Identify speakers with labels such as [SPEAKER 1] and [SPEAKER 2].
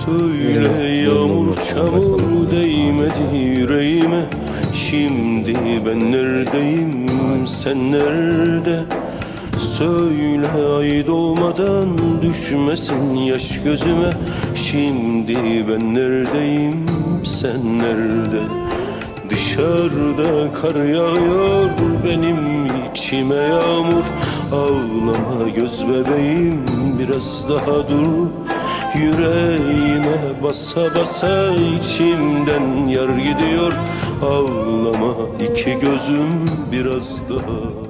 [SPEAKER 1] Söyle yağmur çamur değmedi yüreğime. Şimdi ben neredeyim, sen nerede? Söyle ay doğmadan düşmesin yaş gözüme. Şimdi ben neredeyim, sen nerede? Dışarıda kar yağıyor, benim içime yağmur. Ağlama göz bebeğim, biraz daha dur. Yüreğime basa basa içimden yar gidiyor. Ağlama iki gözüm, biraz daha